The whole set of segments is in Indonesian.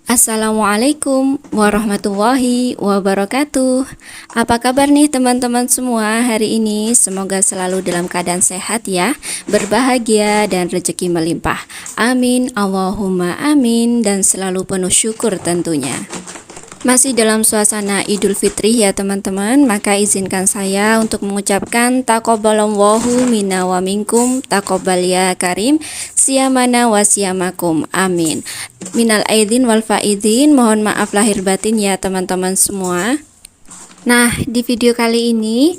Assalamualaikum warahmatullahi wabarakatuh. Apa kabar nih teman-teman semua hari ini? Semoga selalu dalam keadaan sehat ya, berbahagia dan rezeki melimpah. Amin, Allahumma amin, dan selalu penuh syukur tentunya. Masih dalam suasana Idul Fitri ya teman-teman, maka izinkan saya untuk mengucapkan taqabbalallahu minna wa minkum, taqabbal ya karim, siyamana wa siyamakum, amin. Minal aidin wal faidin, mohon maaf lahir batin ya teman-teman semua. Nah, di video kali ini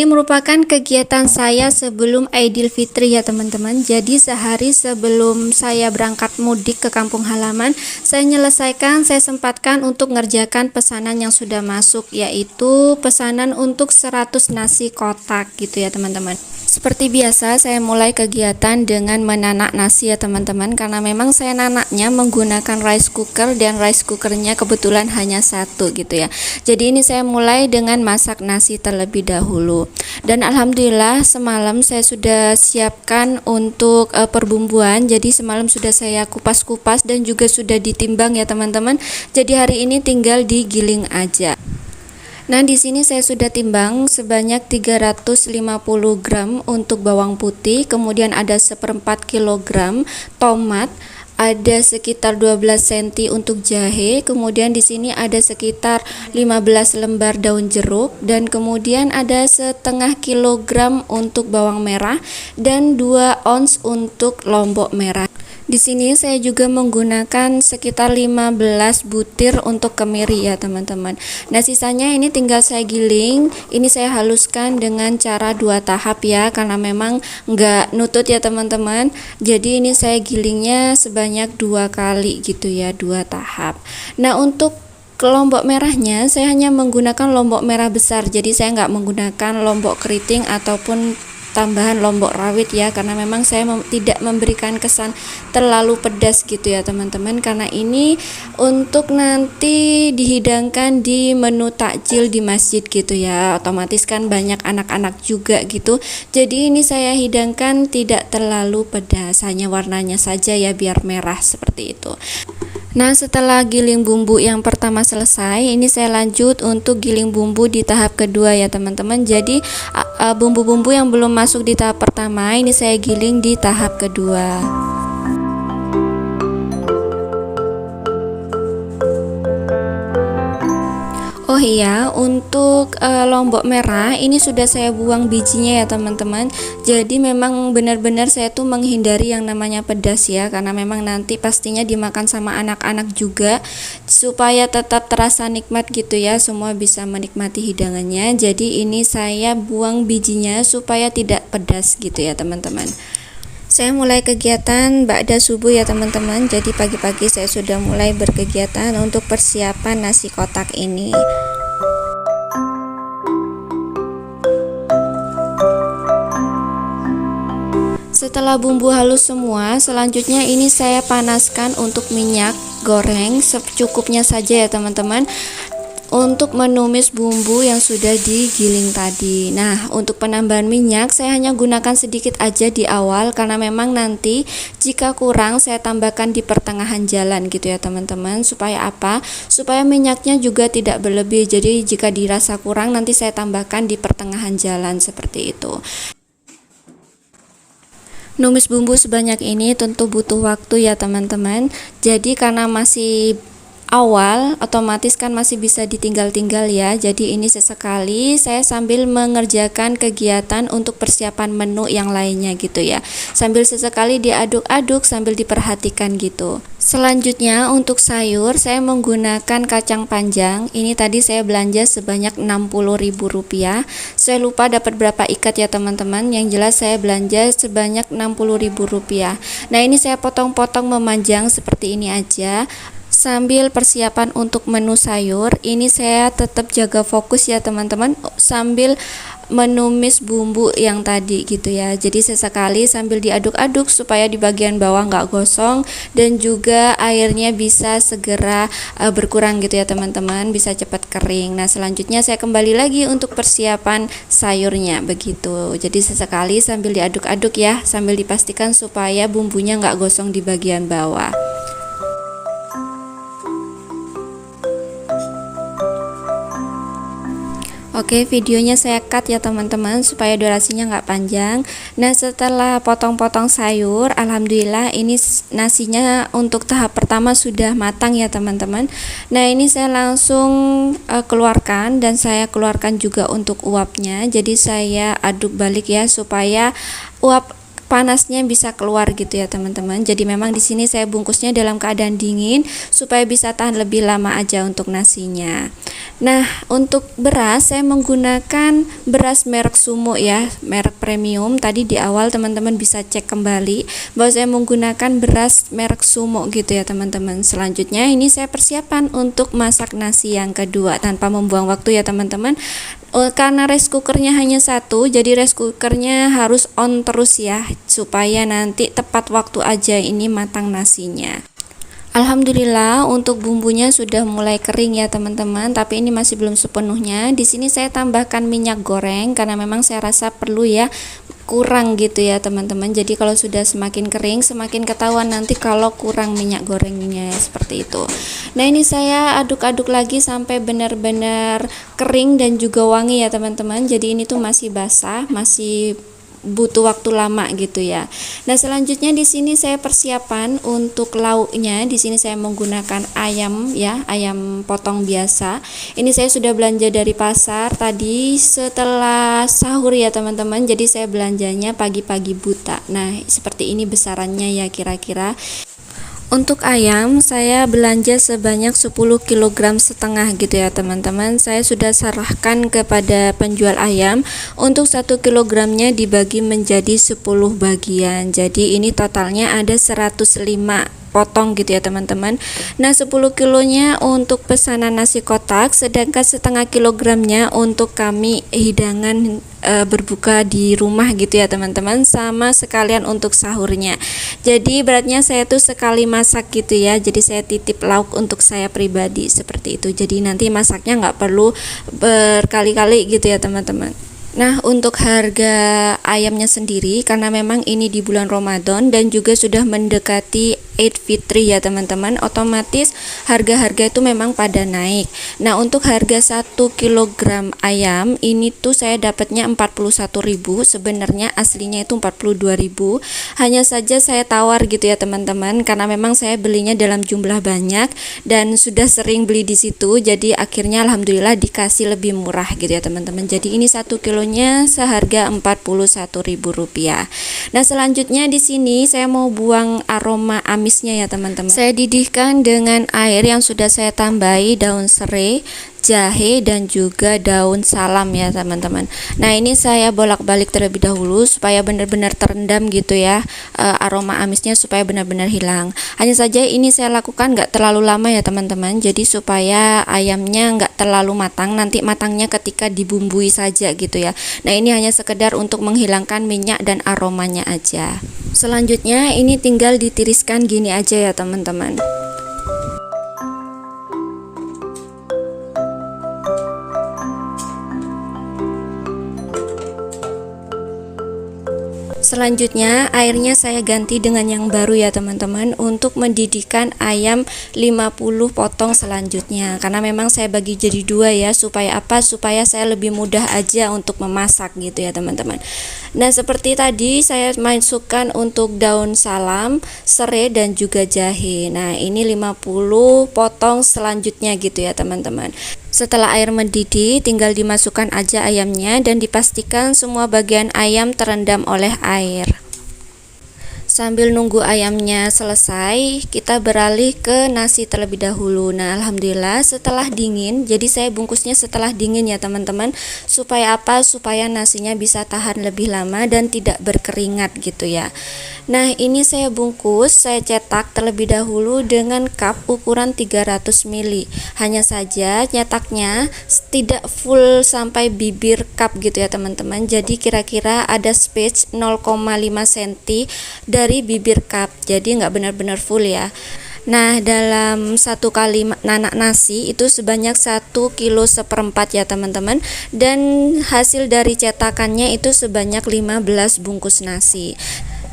merupakan kegiatan saya sebelum Idul Fitri ya teman-teman. Jadi sehari sebelum saya berangkat mudik ke kampung halaman, saya sempatkan untuk ngerjakan pesanan yang sudah masuk, yaitu pesanan untuk 100 nasi kotak gitu ya teman-teman. Seperti biasa, saya mulai kegiatan dengan menanak nasi ya teman-teman, karena memang saya nanaknya menggunakan rice cooker dan rice cookernya kebetulan hanya satu gitu ya. Jadi ini saya mulai dengan masak nasi terlebih dahulu. Dan alhamdulillah semalam saya sudah siapkan untuk perbumbuan. Jadi semalam sudah saya kupas-kupas dan juga sudah ditimbang ya teman-teman. Jadi hari ini tinggal digiling aja. Nah, di sini saya sudah timbang sebanyak 350 gram untuk bawang putih, kemudian ada 1/4 kilogram tomat, ada sekitar 12 cm untuk jahe, kemudian di sini ada sekitar 15 lembar daun jeruk, dan kemudian ada setengah kilogram untuk bawang merah dan 2 ons untuk lombok merah. Di sini saya juga menggunakan sekitar 15 butir untuk kemiri ya teman-teman. Nah, sisanya ini tinggal saya giling. Ini saya haluskan dengan cara 2 tahap ya, karena memang nggak nutut ya teman-teman. Jadi ini saya gilingnya sebanyak 2 kali gitu ya, 2 tahap. Nah, untuk lombok merahnya saya hanya menggunakan lombok merah besar. Jadi saya nggak menggunakan lombok keriting ataupun tambahan lombok rawit ya, karena memang saya tidak memberikan kesan terlalu pedas gitu ya teman-teman, karena ini untuk nanti dihidangkan di menu takjil di masjid gitu ya, otomatis kan banyak anak-anak juga gitu. Jadi ini saya hidangkan tidak terlalu pedas, hanya warnanya saja ya biar merah seperti itu. Nah, setelah giling bumbu yang pertama selesai, ini saya lanjut untuk giling bumbu di tahap kedua ya teman-teman. Jadi bumbu-bumbu yang belum masuk di tahap pertama ini saya giling di tahap kedua. Oh iya, untuk lombok merah ini sudah saya buang bijinya ya teman-teman. Jadi memang benar-benar saya tuh menghindari yang namanya pedas ya, karena memang nanti pastinya dimakan sama anak-anak juga, supaya tetap terasa nikmat gitu ya, semua bisa menikmati hidangannya. Jadi ini saya buang bijinya supaya tidak pedas gitu ya teman-teman. Saya mulai kegiatan ba'da subuh ya teman-teman. Jadi pagi-pagi saya sudah mulai berkegiatan untuk persiapan nasi kotak ini. Setelah bumbu halus semua, selanjutnya ini saya panaskan untuk minyak goreng secukupnya saja ya teman-teman, untuk menumis bumbu yang sudah digiling tadi. Nah, untuk penambahan minyak saya hanya gunakan sedikit aja di awal, karena memang nanti jika kurang saya tambahkan di pertengahan jalan gitu ya teman-teman. Supaya apa? Supaya minyaknya juga tidak berlebih. Jadi jika dirasa kurang nanti saya tambahkan di pertengahan jalan seperti itu. Numis bumbu sebanyak ini tentu butuh waktu ya teman-teman. Jadi karena masih awal, otomatis kan masih bisa ditinggal-tinggal ya. Jadi ini sesekali saya sambil mengerjakan kegiatan untuk persiapan menu yang lainnya gitu ya, sambil sesekali diaduk-aduk sambil diperhatikan gitu. Selanjutnya untuk sayur saya menggunakan kacang panjang. Ini tadi saya belanja sebanyak Rp60.000. Saya lupa dapat berapa ikat ya teman-teman, yang jelas saya belanja sebanyak Rp60.000. Nah, ini saya potong-potong memanjang seperti ini aja. Sambil persiapan untuk menu sayur, ini saya tetap jaga fokus ya teman-teman, sambil menumis bumbu yang tadi gitu ya. Jadi sesekali sambil diaduk-aduk supaya di bagian bawah nggak gosong, dan juga airnya bisa segera berkurang gitu ya teman-teman, bisa cepat kering. Nah, selanjutnya saya kembali lagi untuk persiapan sayurnya begitu. Jadi sesekali sambil diaduk-aduk ya, sambil dipastikan supaya bumbunya nggak gosong di bagian bawah. Oke, videonya saya cut ya teman-teman supaya durasinya nggak panjang. Nah, setelah potong-potong sayur, alhamdulillah ini nasinya untuk tahap pertama sudah matang ya teman-teman. Nah, ini saya langsung keluarkan, dan saya keluarkan juga untuk uapnya. Jadi saya aduk balik ya supaya uap panasnya bisa keluar gitu ya teman-teman. Jadi memang di sini saya bungkusnya dalam keadaan dingin supaya bisa tahan lebih lama aja untuk nasinya. Nah, untuk beras saya menggunakan beras merek Sumo ya, merek premium. Tadi di awal teman-teman bisa cek kembali bahwa saya menggunakan beras merek Sumo gitu ya teman-teman. Selanjutnya ini saya persiapan untuk masak nasi yang kedua tanpa membuang waktu ya teman-teman. Karena rice cookernya hanya satu, jadi rice cookernya harus on terus ya supaya nanti tepat waktu aja ini matang nasinya. Alhamdulillah untuk bumbunya sudah mulai kering ya teman-teman, tapi ini masih belum sepenuhnya. Di sini saya tambahkan minyak goreng karena memang saya rasa perlu ya, kurang gitu ya teman-teman. Jadi kalau sudah semakin kering semakin ketahuan nanti kalau kurang minyak gorengnya seperti itu. Nah, ini saya aduk-aduk lagi sampai benar-benar kering dan juga wangi ya teman-teman. Jadi ini tuh masih basah, masih butuh waktu lama gitu ya. Nah, selanjutnya di sini saya persiapan untuk lauknya. Di sini saya menggunakan ayam ya, ayam potong biasa. Ini saya sudah belanja dari pasar tadi setelah sahur ya teman-teman. Jadi saya belanjanya pagi-pagi buta. Nah, seperti ini besarannya ya kira-kira. Untuk ayam saya belanja sebanyak 10,5 kg gitu ya teman-teman. Saya sudah serahkan kepada penjual ayam untuk 1 kg-nya dibagi menjadi 10 bagian. Jadi ini totalnya ada 105 potong gitu ya teman-teman. Nah, 10 kilonya untuk pesanan nasi kotak, sedangkan setengah kilogramnya untuk kami hidangan berbuka di rumah gitu ya teman-teman, sama sekalian untuk sahurnya. Jadi beratnya saya tuh sekali masak gitu ya, jadi saya titip lauk untuk saya pribadi seperti itu. Jadi nanti masaknya nggak perlu berkali-kali gitu ya teman-teman. Nah, untuk harga ayamnya sendiri, karena memang ini di bulan Ramadan dan juga sudah mendekati Eid Fitri ya teman-teman, otomatis harga-harga itu memang pada naik. Nah, untuk harga 1 kg ayam ini tuh saya dapatnya 41.000, sebenarnya aslinya itu 42.000. Hanya saja saya tawar gitu ya teman-teman, karena memang saya belinya dalam jumlah banyak dan sudah sering beli di situ. Jadi akhirnya alhamdulillah dikasih lebih murah gitu ya teman-teman. Jadi ini 1 kilonya seharga Rp41.000. Nah, selanjutnya di sini saya mau buang aroma amisnya ya teman-teman. Saya didihkan dengan air yang sudah saya tambahi daun serai, jahe, dan juga daun salam ya teman-teman. Nah, ini saya bolak-balik terlebih dahulu supaya benar-benar terendam gitu ya, aroma amisnya supaya benar-benar hilang. Hanya saja ini saya lakukan nggak terlalu lama ya teman-teman, jadi supaya ayamnya nggak terlalu matang, nanti matangnya ketika dibumbui saja gitu ya. Nah, ini hanya sekedar untuk menghilangkan minyak dan aromanya aja. Selanjutnya ini tinggal ditiriskan gini aja ya teman-teman. Selanjutnya airnya saya ganti dengan yang baru ya teman-teman, untuk mendidihkan ayam 50 potong selanjutnya, karena memang saya bagi jadi dua ya, supaya apa, supaya saya lebih mudah aja untuk memasak gitu ya teman-teman. Nah, seperti tadi saya masukkan untuk daun salam, serai, dan juga jahe. Nah, ini 50 potong selanjutnya gitu ya teman-teman. Setelah air mendidih, tinggal dimasukkan aja ayamnya dan dipastikan semua bagian ayam terendam oleh air. Sambil nunggu ayamnya selesai, kita beralih ke nasi terlebih dahulu. Nah, alhamdulillah setelah dingin, jadi saya bungkusnya setelah dingin ya teman-teman, supaya apa? Supaya nasinya bisa tahan lebih lama dan tidak berkeringat gitu ya. Nah, ini saya bungkus, saya cetak terlebih dahulu dengan cup ukuran 300 ml. Hanya saja nyetaknya tidak full sampai bibir cup gitu ya teman-teman. Jadi kira-kira ada space 0,5 cm dari bibir cup, jadi nggak benar-benar full ya. Nah, dalam satu kali nanak nasi itu sebanyak 1,4 kg ya teman-teman, dan hasil dari cetakannya itu sebanyak 15 bungkus nasi.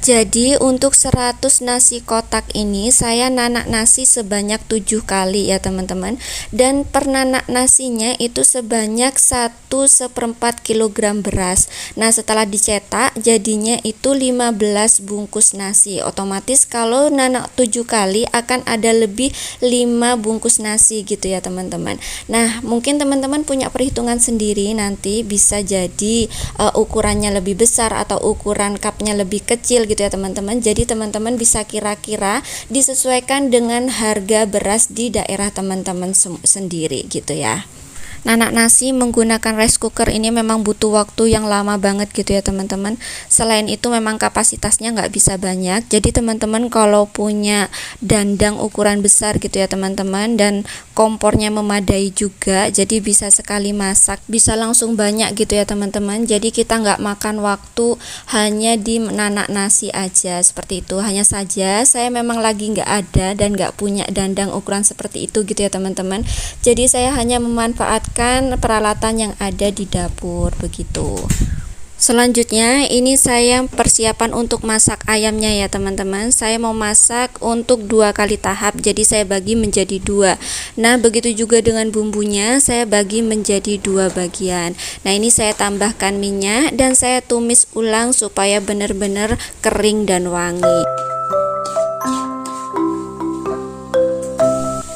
Jadi untuk 100 nasi kotak ini saya nanak nasi sebanyak 7 kali ya teman-teman. Dan per nanak nasinya itu sebanyak 1/4 kilogram beras. Nah setelah dicetak jadinya itu 15 bungkus nasi. Otomatis kalau nanak 7 kali akan ada lebih 5 bungkus nasi gitu ya teman-teman. Nah mungkin teman-teman punya perhitungan sendiri, nanti bisa jadi ukurannya lebih besar atau ukuran cupnya lebih kecil gitu ya teman-teman. Jadi teman-teman bisa kira-kira disesuaikan dengan harga beras di daerah teman-teman sendiri gitu ya. Nanak nasi menggunakan rice cooker ini memang butuh waktu yang lama banget gitu ya teman-teman. Selain itu memang kapasitasnya nggak bisa banyak. Jadi teman-teman kalau punya dandang ukuran besar gitu ya teman-teman, dan kompornya memadai juga, jadi bisa sekali masak, bisa langsung banyak gitu ya teman-teman. Jadi kita nggak makan waktu hanya di nanak nasi aja seperti itu. Hanya saja saya memang lagi nggak ada dan nggak punya dandang ukuran seperti itu gitu ya teman-teman. Jadi saya hanya memanfaatkan peralatan yang ada di dapur begitu. Selanjutnya ini saya persiapan untuk masak ayamnya ya teman-teman. Saya mau masak untuk 2 kali tahap, jadi saya bagi menjadi 2. Nah begitu juga dengan bumbunya, saya bagi menjadi 2 bagian. Nah ini saya tambahkan minyak dan saya tumis ulang supaya benar-benar kering dan wangi.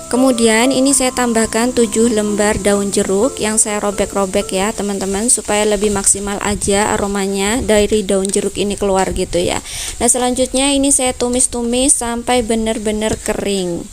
Kemudian ini saya tambahkan 7 lembar daun jeruk yang saya robek-robek ya teman-teman, supaya lebih maksimal aja aromanya dari daun jeruk ini keluar gitu ya. Nah selanjutnya ini saya tumis-tumis sampai benar-benar kering.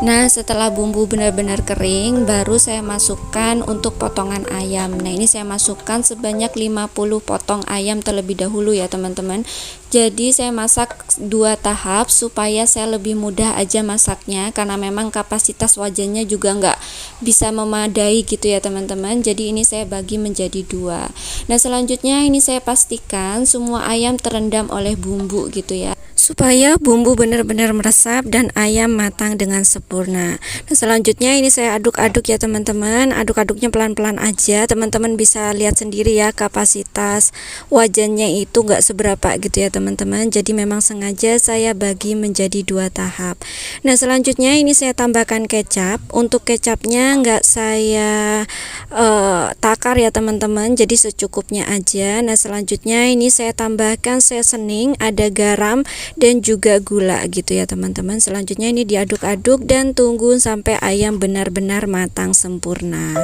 Nah setelah bumbu benar-benar kering, baru saya masukkan untuk potongan ayam. Nah ini saya masukkan sebanyak 50 potong ayam terlebih dahulu ya teman-teman. Jadi saya masak 2 tahap supaya saya lebih mudah aja masaknya, karena memang kapasitas wajannya juga nggak bisa memadai gitu ya teman-teman. Jadi ini saya bagi menjadi 2. Nah selanjutnya ini saya pastikan semua ayam terendam oleh bumbu gitu ya, supaya bumbu benar-benar meresap dan ayam matang dengan sempurna. Nah selanjutnya ini saya aduk-aduk ya teman-teman. Aduk-aduknya pelan-pelan aja, teman-teman bisa lihat sendiri ya, kapasitas wajannya itu nggak seberapa gitu ya teman-teman. Jadi memang sengaja saya bagi menjadi 2 tahap. Nah selanjutnya ini saya tambahkan kecap. Untuk kecapnya nggak saya takar ya teman-teman, jadi secukupnya aja. Nah selanjutnya ini saya tambahkan seasoning, ada garam dan juga gula gitu ya teman-teman. Selanjutnya ini diaduk-aduk dan tunggu sampai ayam benar-benar matang sempurna.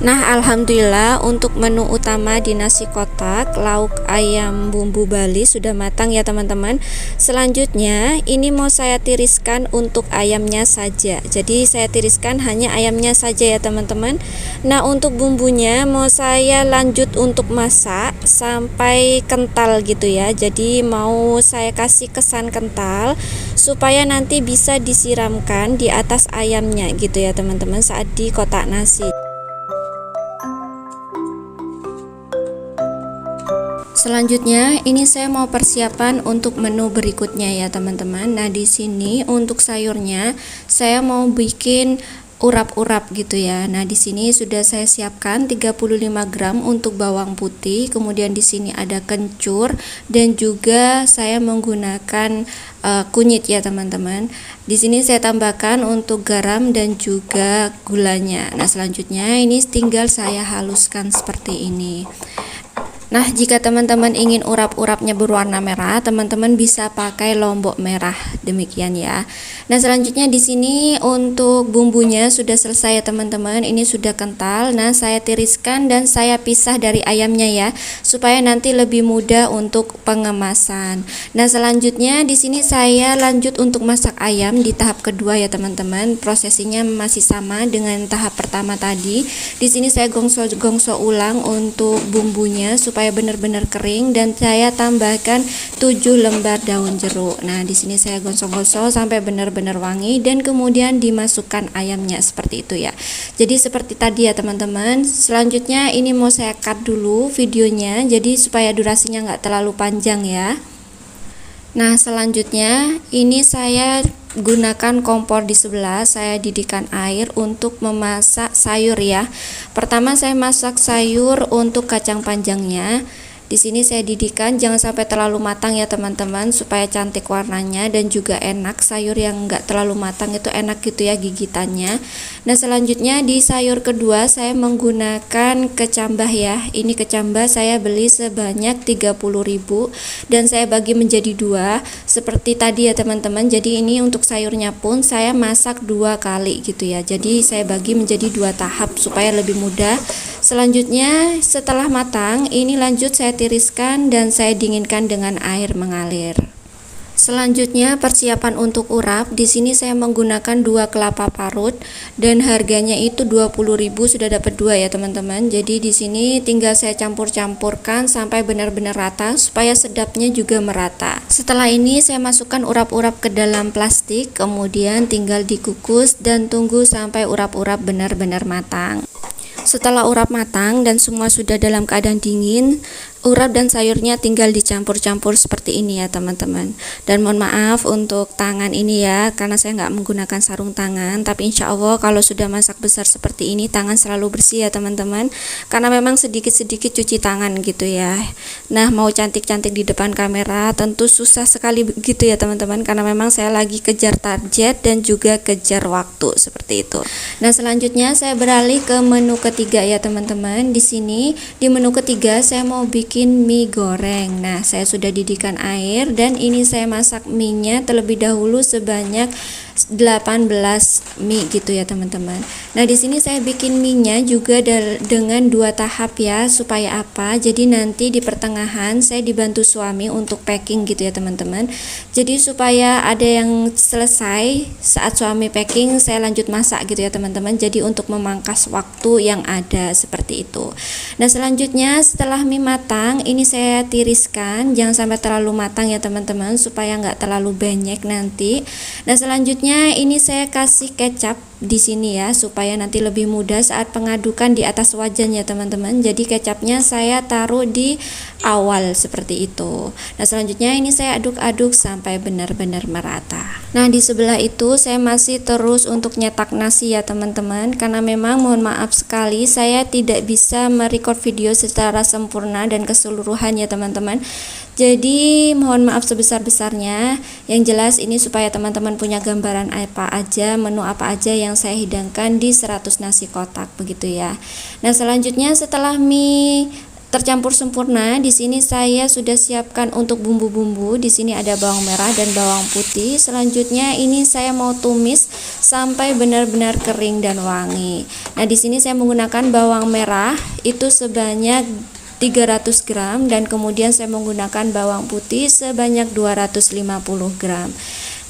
Nah alhamdulillah untuk menu utama di nasi kotak lauk ayam bumbu Bali sudah matang ya teman-teman. Selanjutnya ini mau saya tiriskan untuk ayamnya saja. Jadi saya tiriskan hanya ayamnya saja ya teman-teman. Nah untuk bumbunya mau saya lanjut untuk masak sampai kental gitu ya. Jadi mau saya kasih kesan kental supaya nanti bisa disiramkan di atas ayamnya gitu ya teman-teman saat di kotak nasi. Selanjutnya ini saya mau persiapan untuk menu berikutnya ya teman-teman. Nah di sini untuk sayurnya saya mau bikin urap-urap gitu ya. Nah di sini sudah saya siapkan 35 gram untuk bawang putih, kemudian di sini ada kencur dan juga saya menggunakan kunyit ya teman-teman. Di sini saya tambahkan untuk garam dan juga gulanya. Nah selanjutnya ini tinggal saya haluskan seperti ini. Nah, jika teman-teman ingin urap-urapnya berwarna merah, teman-teman bisa pakai lombok merah. Demikian ya. Nah, selanjutnya di sini untuk bumbunya sudah selesai ya teman-teman. Ini sudah kental. Nah, saya tiriskan dan saya pisah dari ayamnya ya, supaya nanti lebih mudah untuk pengemasan. Nah, selanjutnya di sini saya lanjut untuk masak ayam di tahap kedua ya teman-teman. Prosesinya masih sama dengan tahap pertama tadi. Di sini saya gongso ulang untuk bumbunya supaya benar-benar kering, dan saya tambahkan 7 lembar daun jeruk. Nah, di sini saya gosok-gosok sampai benar-benar wangi dan kemudian dimasukkan ayamnya seperti itu ya. Jadi seperti tadi ya teman-teman. Selanjutnya ini mau saya cut dulu videonya, jadi supaya durasinya nggak terlalu panjang ya. Nah, selanjutnya ini saya gunakan kompor di sebelah, saya didihkan air untuk memasak sayur ya. Pertama saya masak sayur untuk kacang panjangnya. Di sini saya didihkan, jangan sampai terlalu matang ya teman-teman, supaya cantik warnanya dan juga enak. Sayur yang enggak terlalu matang itu enak gitu ya gigitannya. Nah, selanjutnya di sayur kedua saya menggunakan kecambah ya. Ini kecambah saya beli sebanyak 30.000 dan saya bagi menjadi dua seperti tadi ya teman-teman. Jadi ini untuk sayurnya pun saya masak 2 kali gitu ya. Jadi saya bagi menjadi 2 tahap supaya lebih mudah. Selanjutnya setelah matang, ini lanjut saya tiriskan dan saya dinginkan dengan air mengalir. Selanjutnya persiapan untuk urap. Di sini saya menggunakan 2 kelapa parut dan harganya itu 20.000, sudah dapat 2 ya teman-teman. Jadi di sini tinggal saya campur-campurkan sampai benar-benar rata supaya sedapnya juga merata. Setelah ini saya masukkan urap-urap ke dalam plastik, kemudian tinggal dikukus dan tunggu sampai urap-urap benar-benar matang. Setelah urap matang dan semua sudah dalam keadaan dingin, urap dan sayurnya tinggal dicampur-campur seperti ini ya teman-teman. Dan mohon maaf untuk tangan ini ya, karena saya nggak menggunakan sarung tangan. Tapi insya Allah kalau sudah masak besar seperti ini, tangan selalu bersih ya teman-teman, karena memang sedikit-sedikit cuci tangan gitu ya. Nah, mau cantik-cantik di depan kamera tentu susah sekali begitu ya teman-teman, karena memang saya lagi kejar target dan juga kejar waktu seperti itu. Nah, selanjutnya saya beralih ke menu ketiga ya teman-teman. Di sini di menu ketiga saya mau bikin mie goreng. Nah, saya sudah didihkan air dan ini saya masak mie-nya terlebih dahulu sebanyak 18 mie gitu ya teman-teman. Nah, di sini saya bikin mie-nya juga dengan 2 tahap ya, supaya apa? Jadi nanti di pertengahan saya dibantu suami untuk packing gitu ya teman-teman. Jadi supaya ada yang selesai saat suami packing, saya lanjut masak gitu ya teman-teman. Jadi untuk memangkas waktu yang ada seperti itu. Nah, selanjutnya setelah mie matang, ini saya tiriskan, jangan sampai terlalu matang ya teman-teman, supaya nggak terlalu banyak nanti. Nah, selanjutnya ini saya kasih kecap di sini ya, supaya nanti lebih mudah saat pengadukan di atas wajan ya teman-teman. Jadi kecapnya saya taruh di awal seperti itu. Nah, selanjutnya ini saya aduk-aduk sampai benar-benar merata. Nah, di sebelah itu saya masih terus untuk nyetak nasi ya teman-teman, karena memang mohon maaf sekali saya tidak bisa merecord video secara sempurna dan keseluruhan ya teman-teman. Jadi mohon maaf sebesar-besarnya. Yang jelas ini supaya teman-teman punya gambaran apa aja, menu apa aja yang saya hidangkan di 100 nasi kotak begitu ya. Nah, selanjutnya setelah mie tercampur sempurna, di sini saya sudah siapkan untuk bumbu-bumbu. Di sini ada bawang merah dan bawang putih. Selanjutnya ini saya mau tumis sampai benar-benar kering dan wangi. Nah, di sini saya menggunakan bawang merah itu sebanyak 300 gram dan kemudian saya menggunakan bawang putih sebanyak 250 gram.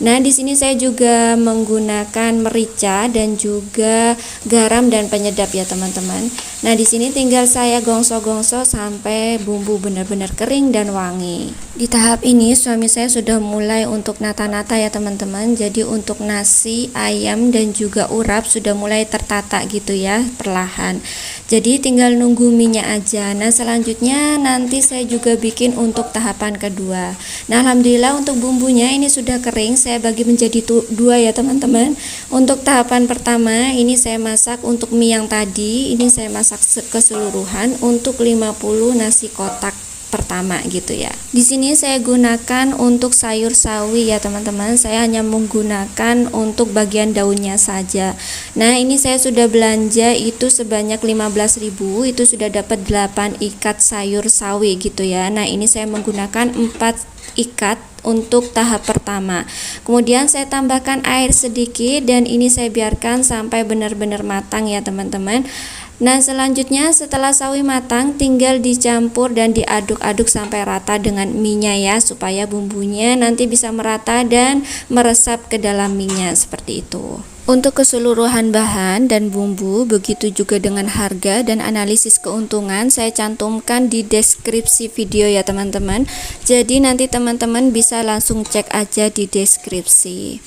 Nah, di sini saya juga menggunakan merica dan juga garam dan penyedap ya teman-teman. Nah, di sini tinggal saya gongso-gongso sampai bumbu benar-benar kering dan wangi. Di tahap ini suami saya sudah mulai untuk nata-nata ya teman-teman. Jadi untuk nasi, ayam dan juga urap sudah mulai tertata gitu ya perlahan. Jadi tinggal nunggu minyak aja. Nah, selanjutnya nanti saya juga bikin untuk tahapan kedua. Nah, alhamdulillah untuk bumbunya ini sudah kering. Saya bagi menjadi 2 ya teman-teman. Untuk tahapan pertama ini saya masak untuk mie yang tadi, ini saya masak keseluruhan untuk 50 nasi kotak pertama gitu ya. Di sini saya gunakan untuk sayur sawi ya teman-teman. Saya hanya menggunakan untuk bagian daunnya saja. Nah, ini saya sudah belanja itu sebanyak 15.000, itu sudah dapat 8 ikat sayur sawi gitu ya. Nah, ini saya menggunakan 4 ikat untuk tahap pertama. Kemudian saya tambahkan air sedikit dan ini saya biarkan sampai benar-benar matang ya teman-teman. Nah, selanjutnya setelah sawi matang tinggal dicampur dan diaduk-aduk sampai rata dengan mie-nya ya, supaya bumbunya nanti bisa merata dan meresap ke dalam mie-nya seperti itu. Untuk keseluruhan bahan dan bumbu, begitu juga dengan harga dan analisis keuntungan, saya cantumkan di deskripsi video ya teman-teman. Jadi nanti teman-teman bisa langsung cek aja di deskripsi.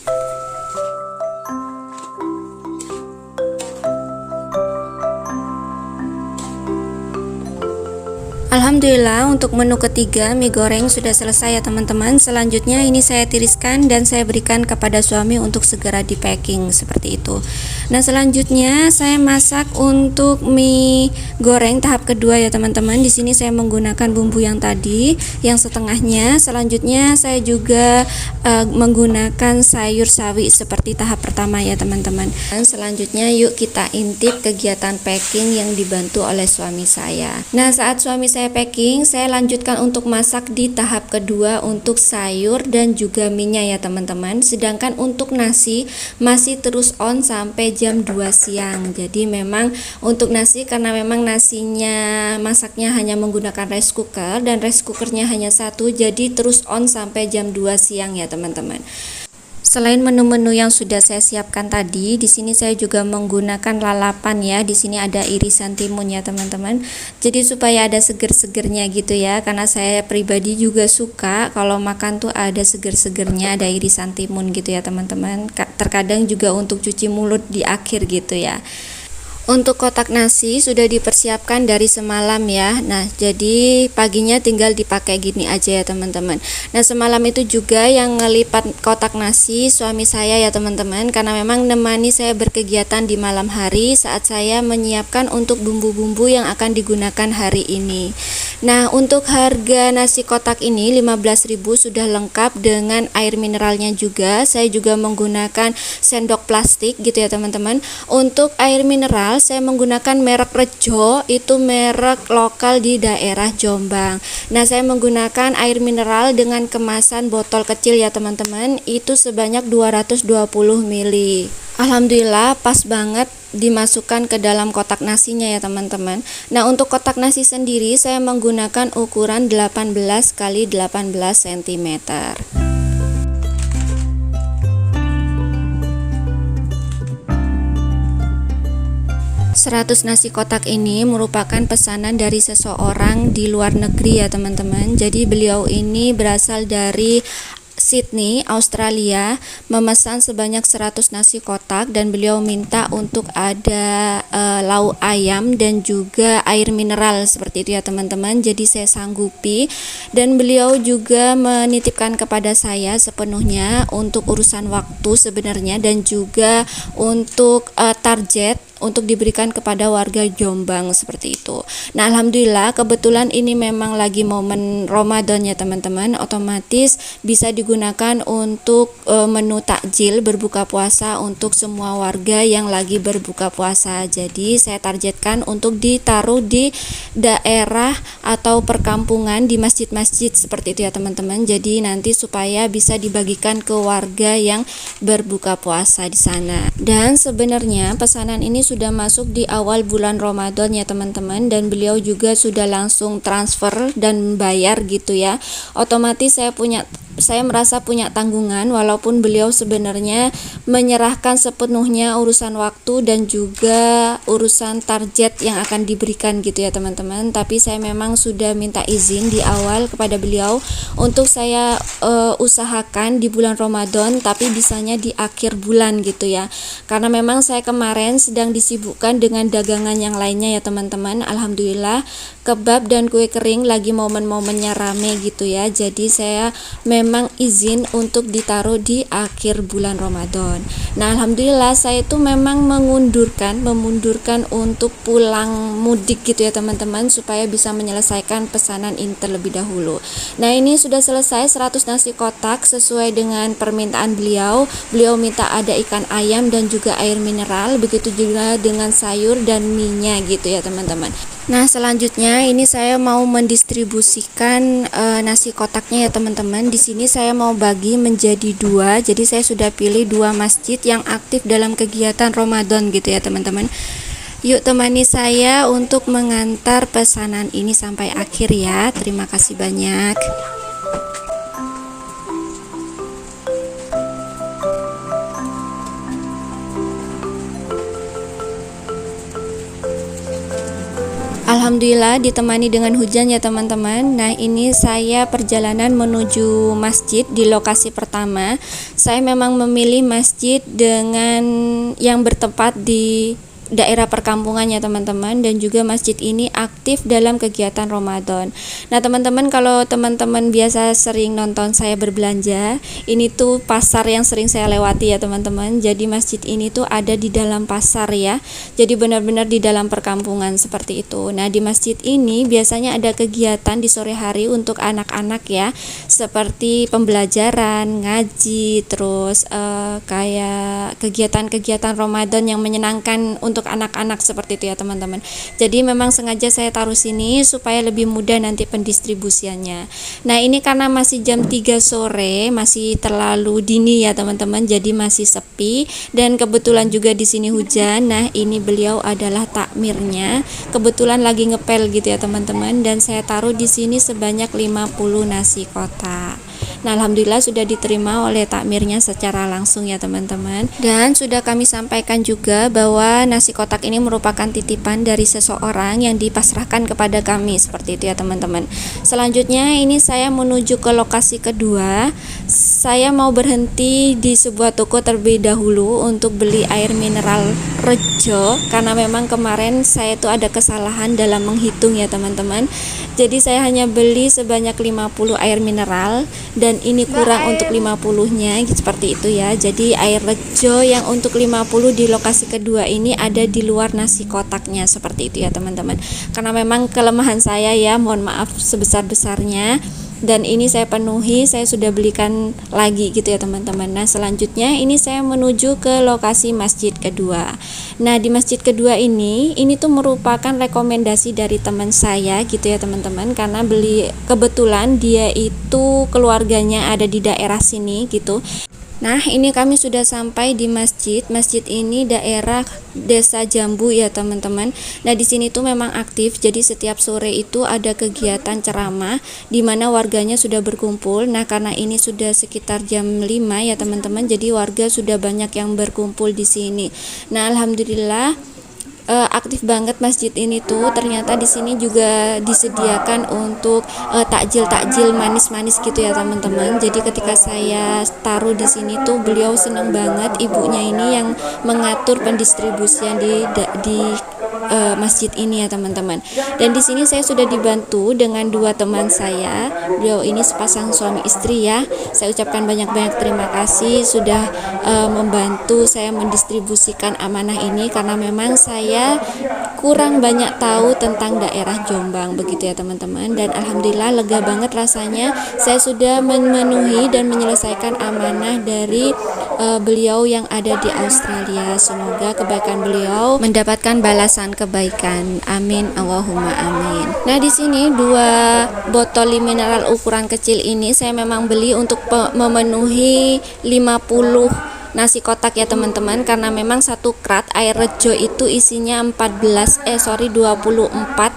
Alhamdulillah, untuk menu ketiga mie goreng sudah selesai ya teman-teman. Selanjutnya ini saya tiriskan dan saya berikan kepada suami untuk segera di packing seperti itu. Nah, selanjutnya saya masak untuk mie goreng tahap kedua ya teman-teman. Di sini saya menggunakan bumbu yang tadi, yang setengahnya. Selanjutnya saya juga menggunakan sayur sawi seperti tahap pertama ya teman-teman. Dan selanjutnya yuk kita intip kegiatan packing yang dibantu oleh suami saya. Nah, saat suami saya packing, saya lanjutkan untuk masak di tahap kedua untuk sayur dan juga mie-nya ya teman-teman. Sedangkan untuk nasi masih terus on sampai jam 2 siang. Jadi memang untuk nasi, karena memang nasinya masaknya hanya menggunakan rice cooker dan rice cookernya hanya satu, jadi terus on sampai jam 2 siang ya teman-teman. Selain menu-menu yang sudah saya siapkan tadi, di sini saya juga menggunakan lalapan ya. Di sini ada irisan timun ya teman-teman. Jadi supaya ada seger-segernya gitu ya. Karena saya pribadi juga suka kalau makan tuh ada seger-segernya, ada irisan timun gitu ya teman-teman. Terkadang juga untuk cuci mulut di akhir gitu ya. Untuk kotak nasi sudah dipersiapkan dari semalam ya. Nah, jadi paginya tinggal dipakai gini aja ya teman-teman. Nah, semalam itu juga yang ngelipat kotak nasi suami saya ya teman-teman, karena memang nemani saya berkegiatan di malam hari saat saya menyiapkan untuk bumbu-bumbu yang akan digunakan hari ini. Nah, untuk harga nasi kotak ini 15.000 sudah lengkap dengan air mineralnya juga. Saya juga menggunakan sendok plastik gitu ya teman-teman. Untuk air mineral saya menggunakan merek Rejo, itu merek lokal di daerah Jombang. Nah, saya menggunakan air mineral dengan kemasan botol kecil ya teman-teman, itu sebanyak 220 ml. Alhamdulillah pas banget dimasukkan ke dalam kotak nasinya ya teman-teman. Nah, untuk kotak nasi sendiri saya menggunakan ukuran 18 x 18 cm. 100 nasi kotak ini merupakan pesanan dari seseorang di luar negeri ya teman-teman. Jadi beliau ini berasal dari Sydney, Australia, memesan sebanyak 100 nasi kotak dan beliau minta untuk ada lauk ayam dan juga air mineral seperti itu ya teman-teman. Jadi saya sanggupi dan beliau juga menitipkan kepada saya sepenuhnya untuk urusan waktu sebenarnya dan juga untuk target untuk diberikan kepada warga Jombang seperti itu. Nah, alhamdulillah kebetulan ini memang lagi momen Ramadan ya teman-teman, otomatis bisa digunakan untuk menu takjil berbuka puasa untuk semua warga yang lagi berbuka puasa. Jadi saya targetkan untuk ditaruh di daerah atau perkampungan di masjid-masjid seperti itu ya teman-teman. Jadi nanti supaya bisa dibagikan ke warga yang berbuka puasa di sana. Dan sebenarnya pesanan ini sudah masuk di awal bulan Ramadan ya teman-teman, dan beliau juga sudah langsung transfer dan bayar gitu ya. Otomatis saya merasa punya tanggungan, walaupun beliau sebenarnya menyerahkan sepenuhnya urusan waktu dan juga urusan target yang akan diberikan gitu ya teman-teman. Tapi saya memang sudah minta izin di awal kepada beliau untuk saya usahakan di bulan Ramadan, tapi bisanya di akhir bulan gitu ya. Karena memang saya kemarin sedang disibukkan dengan dagangan yang lainnya ya teman-teman. Alhamdulillah kebab dan kue kering lagi momen-momennya rame gitu ya. Jadi saya memang izin untuk ditaruh di akhir bulan Ramadan. Nah, alhamdulillah saya itu memang memundurkan dianjurkan untuk pulang mudik gitu ya teman-teman, supaya bisa menyelesaikan pesanan ini terlebih dahulu. Nah, ini sudah selesai 100 nasi kotak sesuai dengan permintaan beliau. Beliau minta ada ikan ayam dan juga air mineral, begitu juga dengan sayur dan mie-nya gitu ya teman-teman. Nah, selanjutnya ini saya mau mendistribusikan nasi kotaknya ya teman-teman. Di sini saya mau bagi menjadi dua. Jadi saya sudah pilih dua masjid yang aktif dalam kegiatan Ramadan gitu ya teman-teman. Yuk temani saya untuk mengantar pesanan ini sampai akhir ya. Terima kasih banyak. Alhamdulillah ditemani dengan hujan ya teman-teman. Nah, ini saya perjalanan menuju masjid di lokasi pertama. Saya memang memilih masjid dengan yang bertempat di daerah perkampungan ya teman-teman, dan juga masjid ini aktif dalam kegiatan Ramadan. Nah teman-teman, kalau teman-teman biasa sering nonton saya berbelanja, ini tuh pasar yang sering saya lewati ya teman-teman. Jadi masjid ini tuh ada di dalam pasar ya, jadi benar-benar di dalam perkampungan seperti itu. Nah, di masjid ini biasanya ada kegiatan di sore hari untuk anak-anak ya, seperti pembelajaran, ngaji, terus kayak kegiatan-kegiatan Ramadan yang menyenangkan untuk anak-anak seperti itu ya teman-teman. Jadi memang sengaja saya taruh sini supaya lebih mudah nanti pendistribusiannya. Nah, ini karena masih jam 3 sore, masih terlalu dini ya teman-teman, jadi masih sepi, dan kebetulan juga di sini hujan. Nah, ini beliau adalah takmirnya, kebetulan lagi ngepel gitu ya teman-teman, dan saya taruh di sini sebanyak 50 nasi kotak. Nah, alhamdulillah sudah diterima oleh takmirnya secara langsung ya teman-teman. Dan sudah kami sampaikan juga bahwa nasi kotak ini merupakan titipan dari seseorang yang dipasrahkan kepada kami, seperti itu ya teman-teman. Selanjutnya ini saya menuju ke lokasi kedua. Saya mau berhenti di sebuah toko terlebih dahulu untuk beli air mineral Rejo, karena memang kemarin saya tuh ada kesalahan dalam menghitung ya teman-teman. Jadi saya hanya beli sebanyak 50 air mineral, dan ini kurang untuk 50-nya seperti itu ya. Jadi air Rejo yang untuk 50 di lokasi kedua ini ada di luar nasi kotaknya, seperti itu ya teman-teman. Karena memang kelemahan saya ya, mohon maaf sebesar-besarnya. Dan ini saya penuhi, saya sudah belikan lagi gitu ya teman-teman. Nah, selanjutnya ini saya menuju ke lokasi masjid kedua. Nah, di masjid kedua ini tuh merupakan rekomendasi dari teman saya gitu ya teman-teman, karena kebetulan dia itu keluarganya ada di daerah sini gitu. Nah, ini kami sudah sampai di masjid. Masjid ini daerah Desa Jambu ya teman-teman. Nah, di sini tuh memang aktif. Jadi setiap sore itu ada kegiatan ceramah di mana warganya sudah berkumpul. Nah, karena ini sudah sekitar jam 5 ya teman-teman. Jadi warga sudah banyak yang berkumpul di sini. Nah, alhamdulillah aktif banget masjid ini tuh. Ternyata di sini juga disediakan untuk takjil manis-manis gitu ya teman-teman. Jadi ketika saya taruh di sini tuh beliau senang banget, ibunya ini yang mengatur pendistribusian di masjid ini ya teman-teman. Dan di sini saya sudah dibantu dengan dua teman saya. Beliau ini sepasang suami istri ya. Saya ucapkan banyak-banyak terima kasih sudah membantu saya mendistribusikan amanah ini, karena memang saya kurang banyak tahu tentang daerah Jombang begitu ya teman-teman. Dan alhamdulillah lega banget rasanya saya sudah memenuhi dan menyelesaikan amanah dari beliau yang ada di Australia. Semoga kebaikan beliau mendapatkan balasan kebaikan. Amin, Allahumma amin. Nah, di sini dua botol mineral ukuran kecil ini saya memang beli untuk memenuhi 50 nasi kotak ya teman-teman, karena memang satu krat air Rejo itu isinya 24,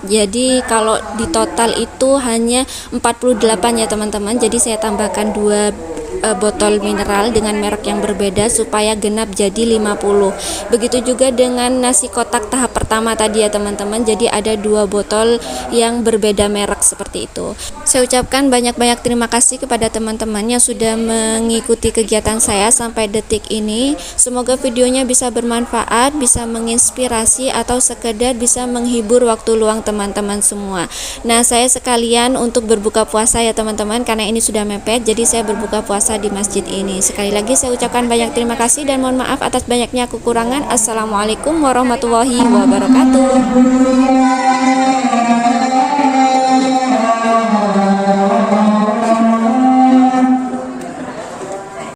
jadi kalau di total itu hanya 48 ya teman-teman. Jadi saya tambahkan dua botol mineral dengan merek yang berbeda supaya genap jadi 50. Begitu juga dengan nasi kotak tahap pertama tadi ya teman-teman. Jadi ada dua botol yang berbeda merek seperti itu. Saya ucapkan banyak-banyak terima kasih kepada teman-teman yang sudah mengikuti kegiatan saya sampai detik ini. Semoga videonya bisa bermanfaat, bisa menginspirasi, atau sekedar bisa menghibur waktu luang teman-teman semua. Nah, saya sekalian untuk berbuka puasa ya teman-teman, karena ini sudah mepet. Jadi saya berbuka puasa puasa di masjid ini. Sekali lagi saya ucapkan banyak terima kasih dan mohon maaf atas banyaknya kekurangan. Assalamualaikum warahmatullahi wabarakatuh.